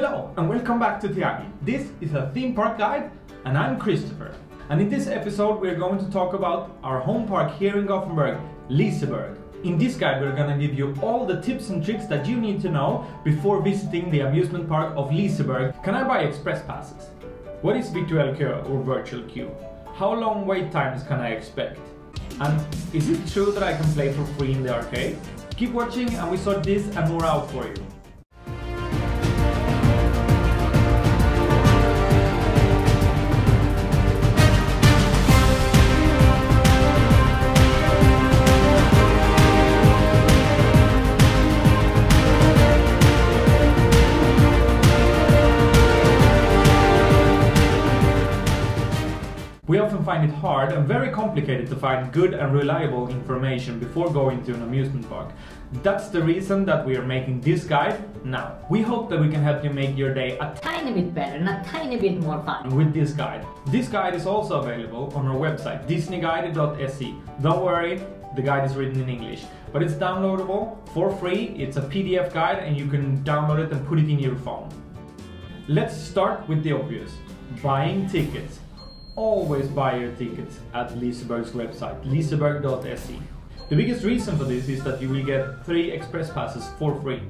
Hello and welcome back to Tiagi. This is a theme park guide and I'm Christopher. And in this episode we're going to talk about our home park here in Gothenburg, Liseberg. In this guide we're going to give you all the tips and tricks that you need to know before visiting the amusement park of Liseberg. Can I buy express passes? What is virtual queue or virtual queue? How long wait times can I expect? And is it true that I can play for free in the arcade? Keep watching and we sort this and more out for you. We often find it hard and very complicated to find good and reliable information before going to an amusement park. That's the reason that we are making this guide now. We hope that we can help you make your day a tiny bit better and a tiny bit more fun with this guide. This guide is also available on our website, disneyguide.se. Don't worry, the guide is written in English, but it's downloadable for free. It's a PDF guide and you can download it and put it in your phone. Let's start with the obvious, buying tickets. Always buy your tickets at Liseberg's website, liseberg.se. The biggest reason for this is that you will get 3 express passes for free.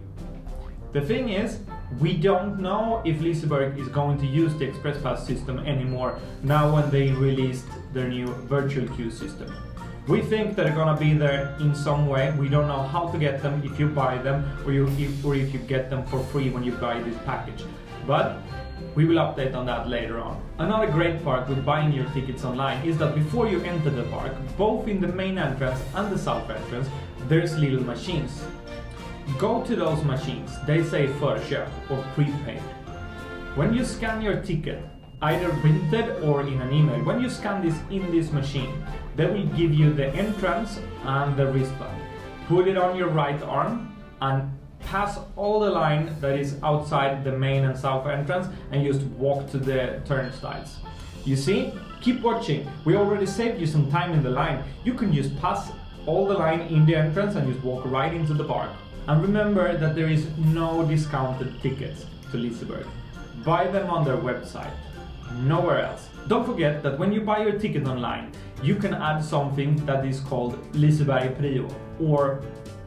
The thing is, we don't know if Liseberg is going to use the express pass system anymore now when they released their new virtual queue system. We think they're gonna be there in some way. We don't know how to get them, if you buy them or if you get them for free when you buy this package. But we will update on that later on. Another great part with buying your tickets online is that before you enter the park, both in the main entrance and the south entrance, there's little machines. Go to those machines, they say förköp or prepaid. When you scan your ticket, either printed or in an email, when you scan this in this machine, they will give you the entrance and the wristband. Put it on your right arm and pass all the line that is outside the main and south entrance and just walk to the turnstiles. You see? Keep watching. We already saved you some time in the line. You can just pass all the line in the entrance and just walk right into the park. And remember that there is no discounted tickets to Liseberg. Buy them on their website. Nowhere else. Don't forget that when you buy your ticket online, you can add something that is called Liseberg Prio or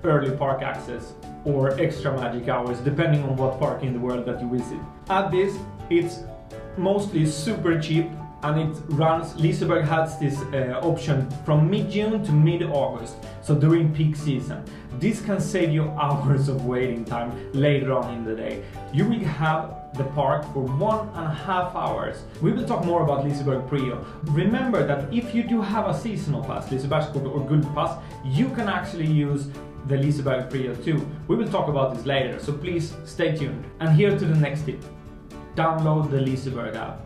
early park access or extra magic hours, depending on what park in the world that you visit. At this, it's mostly super cheap and it runs, Liseberg has this option from mid-June to mid-August, so during peak season. This can save you hours of waiting time later on in the day. You will have the park for 1.5 hours. We will talk more about Liseberg Prio. Remember that if you do have a seasonal pass, Lisebergs or Guldpass, you can actually use the Liseberg Prio too. We will talk about this later, so please stay tuned. And here to the next tip. Download the Liseberg app.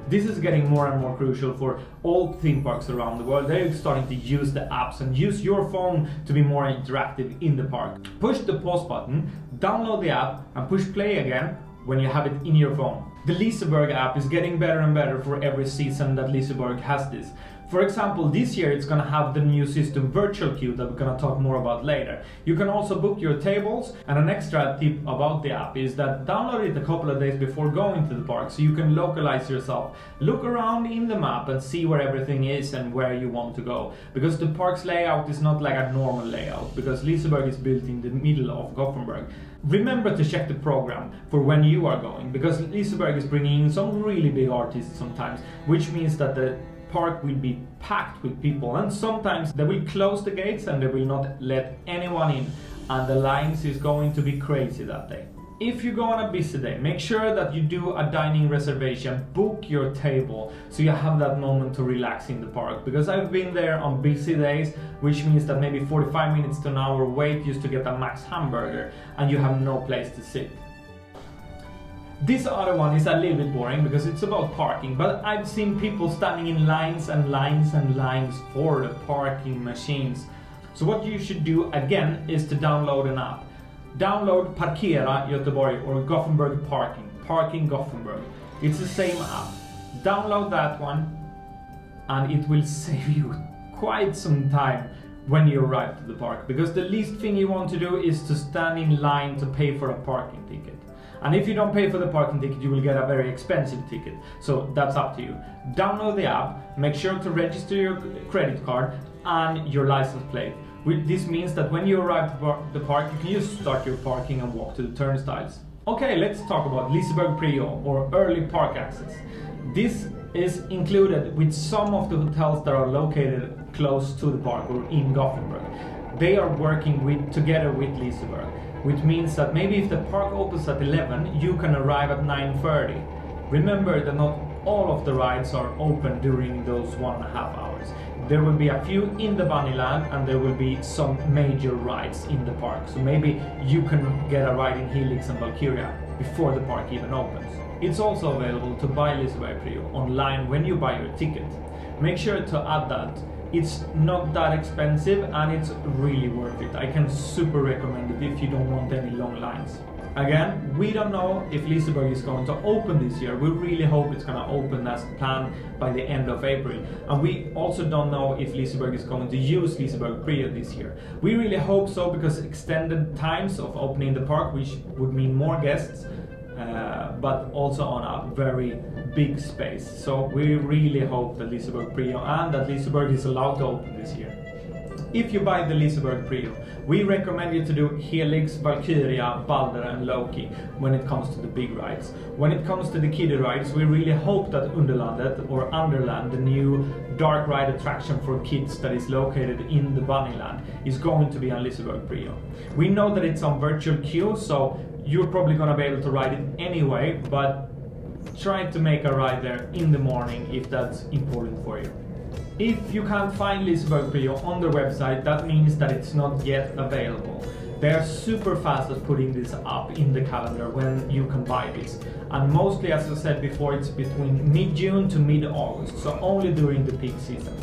This is getting more and more crucial for all theme parks around the world. They're starting to use the apps and use your phone to be more interactive in the park. Push the pause button, download the app and push play again when you have it in your phone. The Liseberg app is getting better and better for every season that Liseberg has this. For example, this year it's gonna have the new system Virtual Queue that we're gonna talk more about later. You can also book your tables, and an extra tip about the app is that download it a couple of days before going to the park so you can localize yourself. Look around in the map and see where everything is and where you want to go. Because the park's layout is not like a normal layout, because Liseberg is built in the middle of Gothenburg. Remember to check the program for when you are going, because Liseberg is bringing in some really big artists sometimes, which means that the park will be packed with people, and sometimes they will close the gates and they will not let anyone in, and the lines is going to be crazy that day. If you go on a busy day, make sure that you do a dining reservation, book your table so you have that moment to relax in the park, because I've been there on busy days, which means that maybe 45 minutes to an hour wait just to get a max hamburger and you have no place to sit. This other one is a little bit boring because it's about parking, but I've seen people standing in lines and lines and lines for the parking machines. So what you should do again is to download an app. Download Parkera Göteborg or Gothenburg Parking Gothenburg. It's the same app. Download that one and it will save you quite some time when you arrive to the park, because the least thing you want to do is to stand in line to pay for a parking ticket. And if you don't pay for the parking ticket, you will get a very expensive ticket. So that's up to you. Download the app, make sure to register your credit card and your license plate. This means that when you arrive at the park, you can just start your parking and walk to the turnstiles. Okay, let's talk about Liseberg Prio, or early park access. This is included with some of the hotels that are located close to the park or in Gothenburg. They are working together with Liseberg, which means that maybe if the park opens at 11, you can arrive at 9:30. Remember that not all of the rides are open during those 1.5 hours. There will be a few in the Underlandet and there will be some major rides in the park. So maybe you can get a ride in Helix and Valkyria before the park even opens. It's also available to buy Liseberg Prio online when you buy your ticket. Make sure to add that. It's not that expensive and it's really worth it. I can super recommend it if you don't want any long lines. Again, we don't know if Liseberg is going to open this year. We really hope it's going to open as planned by the end of April. And we also don't know if Liseberg is going to use Liseberg Prio this year. We really hope so, because extended times of opening the park, which would mean more guests, but also on a very big space. So we really hope that Liseberg Prio and that Liseberg is allowed to open this year. If you buy the Liseberg Prio, we recommend you to do Helix, Valkyria, Balder and Loki when it comes to the big rides. When it comes to the kiddie rides, we really hope that Underlandet, or Underland, the new dark ride attraction for kids that is located in the Bunnyland, is going to be on Liseberg Prio. We know that it's on virtual queue, so you're probably going to be able to ride it anyway, but try to make a ride there in the morning if that's important for you. If you can't find Liseberg Prio on their website, that means that it's not yet available. They are super fast at putting this up in the calendar when you can buy this. And mostly, as I said before, it's between mid-June to mid-August, so only during the peak season.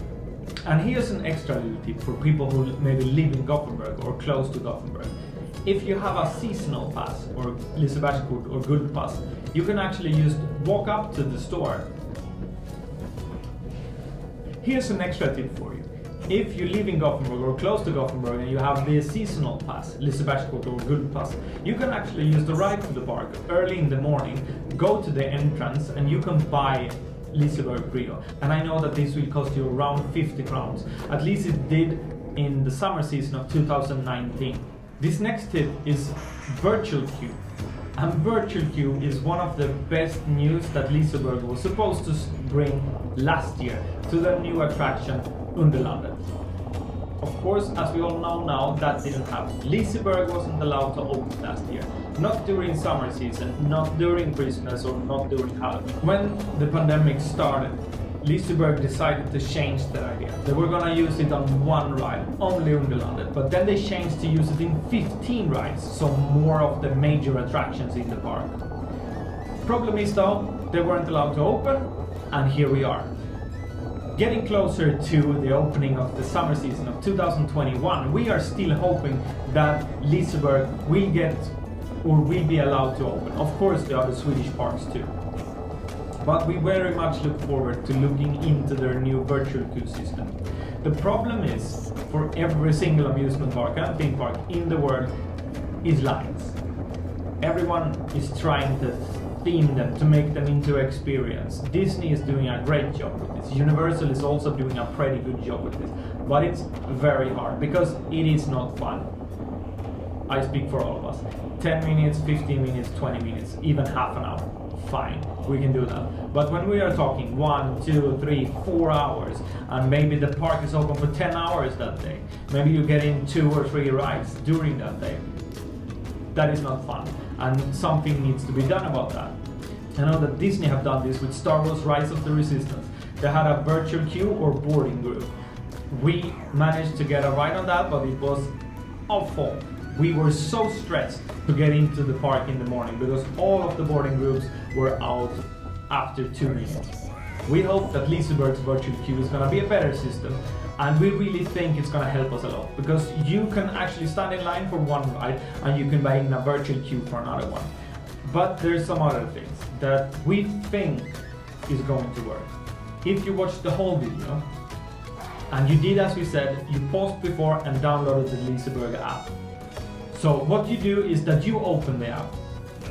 And here's an extra little tip for people who maybe live in Gothenburg or close to Gothenburg. If you have a seasonal pass, or Lisebergs kort or guldpass, you can actually just walk up to the store. Here's an extra tip for you. If you live in Gothenburg or close to Gothenburg and you have the seasonal pass, Lisebergs kort or guldpass, you can actually use the ride to the park early in the morning, go to the entrance and you can buy Liseberg Prio. And I know that this will cost you around 50 crowns. At least it did in the summer season of 2019. This next tip is virtual queue. And virtual queue is one of the best news that Liseberg was supposed to bring last year to the new attraction Underlandet. Of course, as we all know now, that didn't happen. Liseberg wasn't allowed to open last year. Not during summer season, not during Christmas or not during Halloween. When the pandemic started, Liseberg decided to change their idea. They were gonna use it on one ride, only Underlandet, but then they changed to use it in 15 rides, so more of the major attractions in the park. Problem is though, they weren't allowed to open, and here we are. Getting closer to the opening of the summer season of 2021, we are still hoping that Liseberg will get or will be allowed to open. Of course, the other Swedish parks too. But we very much look forward to looking into their new virtual queue system. The problem is, for every single amusement park and theme park in the world, is lines. Everyone is trying to theme them to make them into experience. Disney is doing a great job with this. Universal is also doing a pretty good job with this. But it's very hard because it is not fun. I speak for all of us. 10 minutes, 15 minutes, 20 minutes, even half an hour. Fine, we can do that. But when we are talking 1, 2, 3, 4 hours, and maybe the park is open for 10 hours that day, maybe you get in 2 or 3 rides during that day, that is not fun. And something needs to be done about that. I know that Disney have done this with Star Wars Rise of the Resistance. They had a virtual queue or boarding group. We managed to get a ride on that, but it was awful. We were so stressed to get into the park in the morning because all of the boarding groups were out after 2 minutes. We hope that Liseberg's virtual queue is going to be a better system, and we really think it's going to help us a lot because you can actually stand in line for one ride and you can buy in a virtual queue for another one. But there's some other things that we think is going to work. If you watched the whole video and you did as we said, you paused before and downloaded the Liseberg app. So what you do is that you open the app,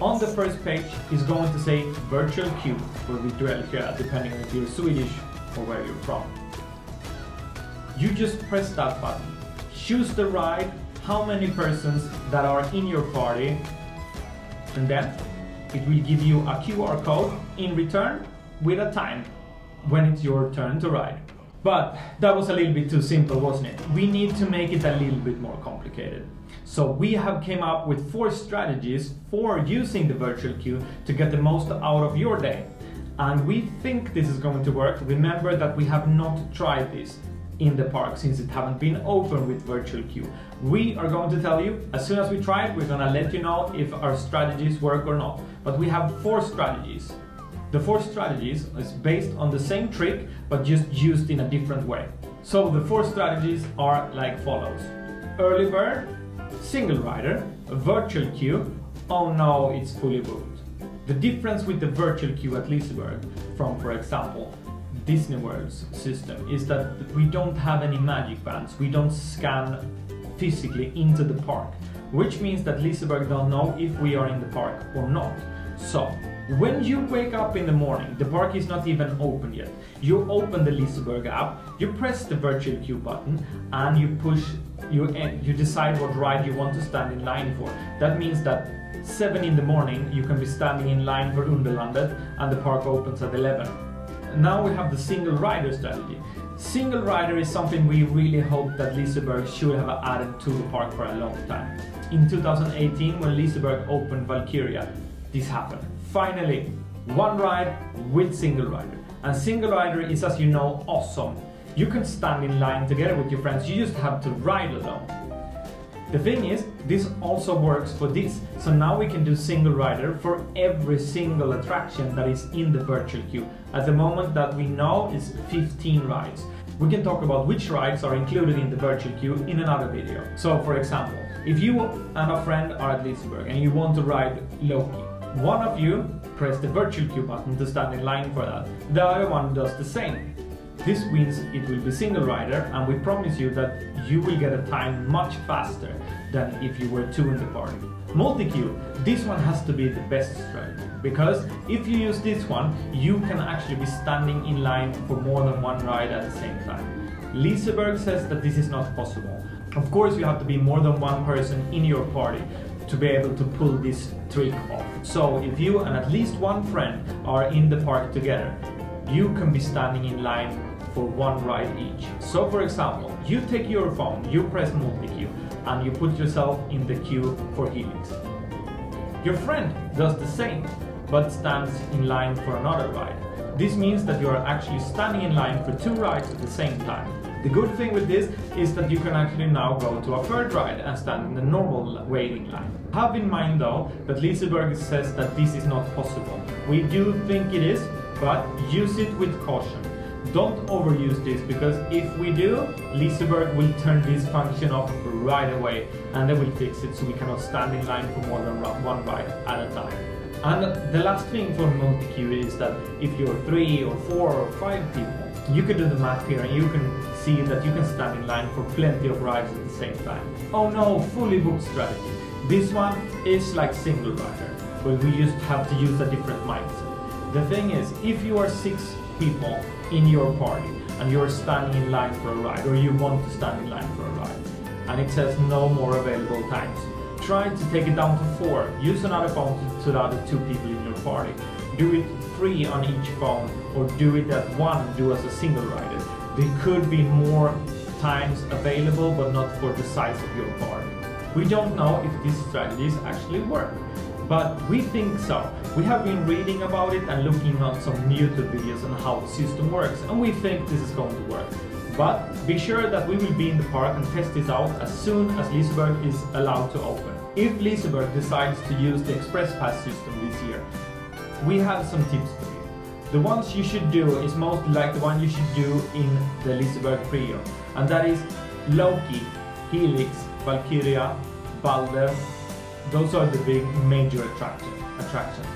On the first page is going to say virtual queue or valkyria, depending on if you're Swedish or where you're from. You just press that button, choose the ride, how many persons that are in your party, and then it will give you a QR code in return with a time when it's your turn to ride. But that was a little bit too simple, wasn't it? We need to make it a little bit more complicated. So we have came up with 4 strategies for using the virtual queue to get the most out of your day. And we think this is going to work. Remember that we have not tried this in the park since it haven't been open with virtual queue. We are going to tell you as soon as we try it, we're gonna let you know if our strategies work or not. But we have 4 strategies. The 4 strategies is based on the same trick but just used in a different way. So the 4 strategies are like follows: early bird, single rider, virtual queue, oh no, it's fully booked. The difference with the virtual queue at Liseberg from, for example, Disney World's system is that we don't have any magic bands. We don't scan physically into the park, which means that Liseberg don't know if we are in the park or not. So when you wake up in the morning, the park is not even open yet. You open the Liseberg app, you press the virtual queue button, and you decide what ride you want to stand in line for. That means that 7 in the morning you can be standing in line for Underlandet and the park opens at 11. Now we have the single rider strategy. Single rider is something we really hope that Liseberg should have added to the park for a long time. In 2018, when Liseberg opened Valkyria, this happened. Finally, one ride with single rider. And single rider is, as you know, awesome. You can stand in line together with your friends, you just have to ride alone. The thing is, this also works for this. So now we can do single rider for every single attraction that is in the virtual queue. At the moment that we know is 15 rides. We can talk about which rides are included in the virtual queue in another video. So for example, if you and a friend are at Liseberg and you want to ride Loki, one of you press the virtual queue button to stand in line for that. The other one does the same. This means it will be single rider, and we promise you that you will get a time much faster than if you were 2 in the party. Multi-queue, this one has to be the best strategy, because if you use this one, you can actually be standing in line for more than one ride at the same time. Liseberg says that this is not possible. Of course, you have to be more than one person in your party to be able to pull this trick off. So if you and at least one friend are in the park together, you can be standing in line for one ride each. So for example, you take your phone, you press multi-queue, and you put yourself in the queue for Helix. Your friend does the same, but stands in line for another ride. This means that you are actually standing in line for 2 rides at the same time. The good thing with this is that you can actually now go to a 3rd ride and stand in the normal waiting line. Have in mind though that Liseberg says that this is not possible. We do think it is, but use it with caution. Don't overuse this, because if we do, Liseberg will turn this function off right away and they will fix it so we cannot stand in line for more than one ride at a time. And the last thing for multi-queue is that if you're 3 or 4 or 5 people, you can do the math here and you can see that you can stand in line for plenty of rides at the same time. Oh no, fully booked strategy. This one is like single rider, but we just have to use a different mindset. The thing is, if you are 6 people in your party and you're standing in line for a ride, or you want to stand in line for a ride, and it says no more available times, try to take it down to 4. Use another phone to the other 2 people in your party. Do it 3 on each phone, or do it at 1, do as a single rider. There could be more times available, but not for the size of your party. We don't know if these strategies actually work, but we think so. We have been reading about it and looking at some YouTube videos on how the system works, and we think this is going to work. But be sure that we will be in the park and test this out as soon as Liseberg is allowed to open. If Liseberg decides to use the Express Pass system this year, we have some tips for you. The ones you should do is most like the one you should do in the Liseberg Prio, and that is Loki, Helix, Valkyria, Balder. Those are the big major attractions.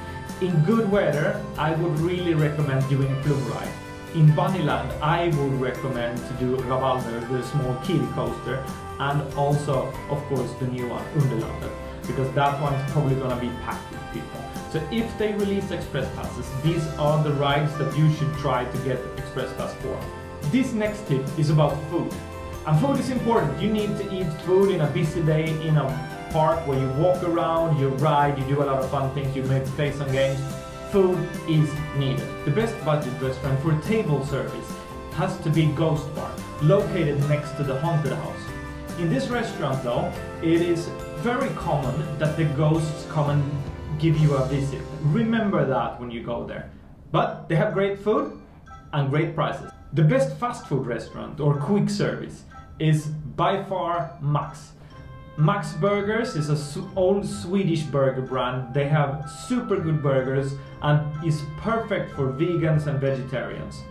In good weather, I would really recommend doing Plum Ride. In Bunnyland, I would recommend to do Ravalder, the small kiddie coaster, and also, of course, the new one, Underlandet. because that one is probably gonna be packed with people. So if they release express passes, these are the rides that you should try to get express pass for. This next tip is about food. And food is important. You need to eat food in a busy day in a park where you walk around, you ride, you do a lot of fun things, you maybe play some games. Food is needed. The best budget restaurant for table service has to be Ghost Bar, located next to the haunted house. In this restaurant though, it is very common that the ghosts come and give you a visit. Remember that when you go there. But they have great food and great prices. The best fast food restaurant or quick service is by far Max. Max Burgers is an old Swedish burger brand. They have super good burgers and is perfect for vegans and vegetarians.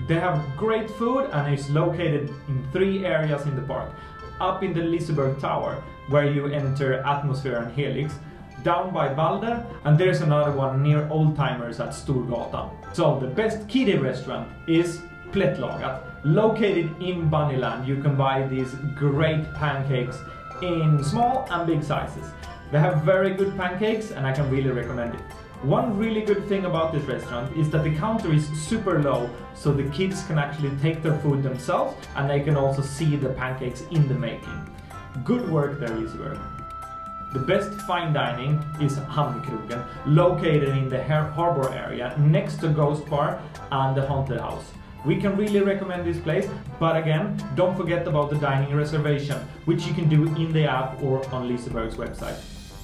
They have great food and is located in 3 areas in the park. Up in the Liseberg Tower, where you enter Atmosphere and Helix, down by Balder, and there's another one near Old Timers at Storgatan. So the best kiddie restaurant is Plättlagat, located in Bunnyland. You can buy these great pancakes in small and big sizes. They have very good pancakes and I can really recommend it. One really good thing about this restaurant is that the counter is super low, so the kids can actually take their food themselves and they can also see the pancakes in the making. Good work there, Liseberg. The best fine dining is Hamnkrogen, located in the harbor area next to Ghost Bar and the haunted house. We can really recommend this place, but again, don't forget about the dining reservation, which you can do in the app or on Liseberg's website.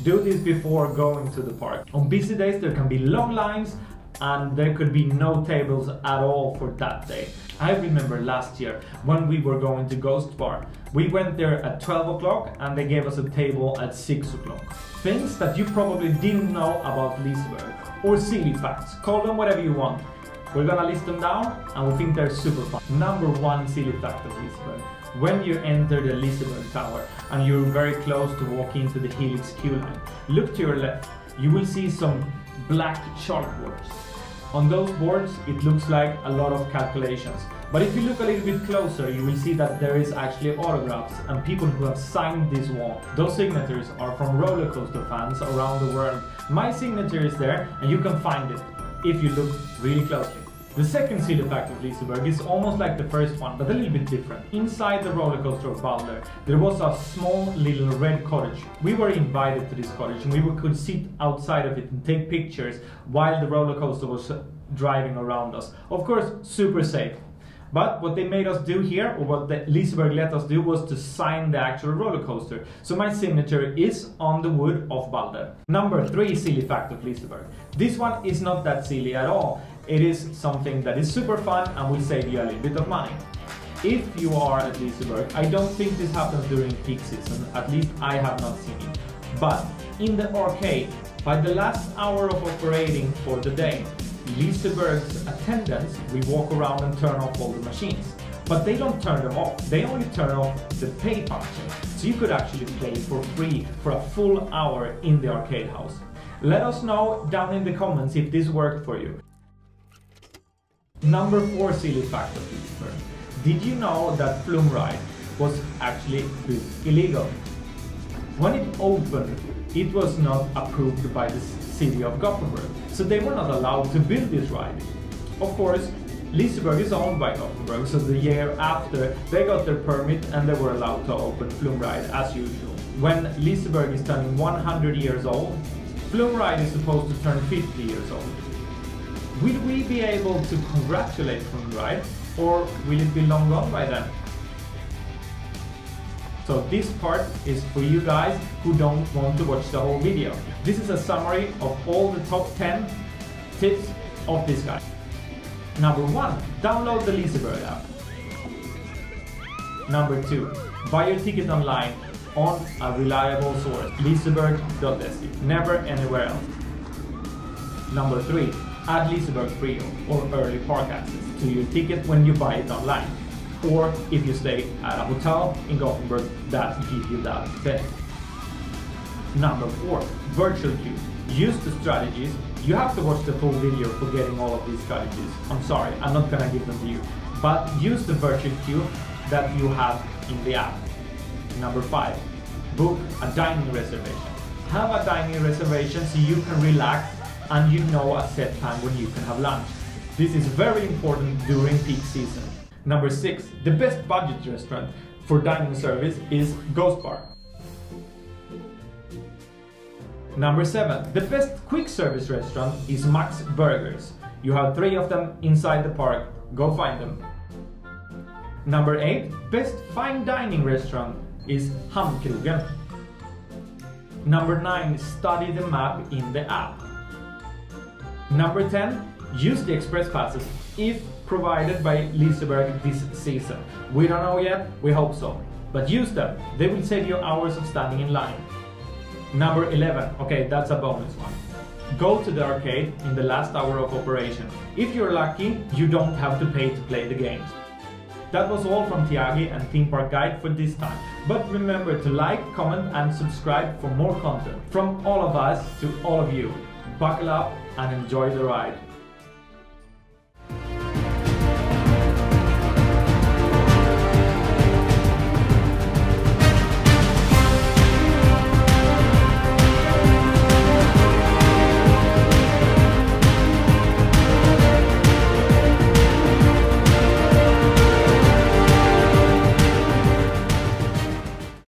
Do this before going to the park. On busy days there can be long lines and there could be no tables at all for that day. I remember last year when we were going to Ghost Bar. We went there at 12 o'clock and they gave us a table at 6 o'clock. Things that you probably didn't know about Liseberg, or silly facts, call them whatever you want. We're gonna list them down and we think they're super fun. Number 1 silly fact of Liseberg. When you enter the Liseberg Tower and you're very close to walk into the Helix queue line, look to your left. You will see some black chalkboards. On those boards it looks like a lot of calculations. But if you look a little bit closer, you will see that there is actually autographs and people who have signed this wall. Those signatures are from roller coaster fans around the world. My signature is there and you can find it if you look really closely. The second silly fact of Liseberg is almost like the first one, but a little bit different. Inside the roller coaster of Balder, there was a small little red cottage. We were invited to this cottage and we could sit outside of it and take pictures while the roller coaster was driving around us. Of course, super safe. But what they made us do here, or what the Liseberg let us do, was to sign the actual roller coaster. So my signature is on the wood of Balder. Number 3 silly fact of Liseberg. This one is not that silly at all. It is something that is super fun and will save you a little bit of money. If you are at Liseberg, I don't think this happens during peak season, at least I have not seen it. But in the arcade, by the last hour of operating for the day, Liseberg's attendants will walk around and turn off all the machines. But they don't turn them off, they only turn off the pay function. So you could actually play for free for a full hour in the arcade house. Let us know down in the comments if this worked for you. Number 4 silly fact of Liseberg. Did you know that Flume Ride was actually built illegal? When it opened, it was not approved by the city of Gothenburg, so they were not allowed to build this ride. Of course, Liseberg is owned by Gothenburg, so the year after they got their permit and they were allowed to open Flume Ride as usual. When Liseberg is turning 100 years old, Flume Ride is supposed to turn 50 years old. Will we be able to congratulate Flume Ride, or will it be long gone by then? So this part is for you guys who don't want to watch the whole video. This is a summary of all the top 10 tips of this guide. Number 1, download the Liseberg app. Number 2, buy your ticket online on a reliable source, liseberg.se, never anywhere else. Number 3, add Liseberg Prio or early park access to your ticket when you buy it online, or if you stay at a hotel in Gothenburg that gives you that benefit. Number 4, virtual queue. Use the strategies. You have to watch the full video for getting all of these strategies. I'm sorry, I'm not gonna give them to you. But use the virtual queue that you have in the app. Number 5, book a dining reservation. have a dining reservation so you can relax and you know a set time when you can have lunch. This is very important during peak season. Number 6, the best budget restaurant for dining service is Ghost Bar. Number 7, the best quick service restaurant is Max Burgers. You have 3 of them inside the park, go find them. Number 8, best fine dining restaurant is Hamnkrogen. Number 9, study the map in the app. Number 10, use the express passes if provided by Liseberg this season. We don't know yet, we hope so. But use them, they will save you hours of standing in line. Number 11, okay, that's a bonus one. Go to the arcade in the last hour of operation. If you're lucky, you don't have to pay to play the games. That was all from Tiagi and Theme Park Guide for this time. But remember to like, comment and subscribe for more content. From all of us to all of you, buckle up and enjoy the ride.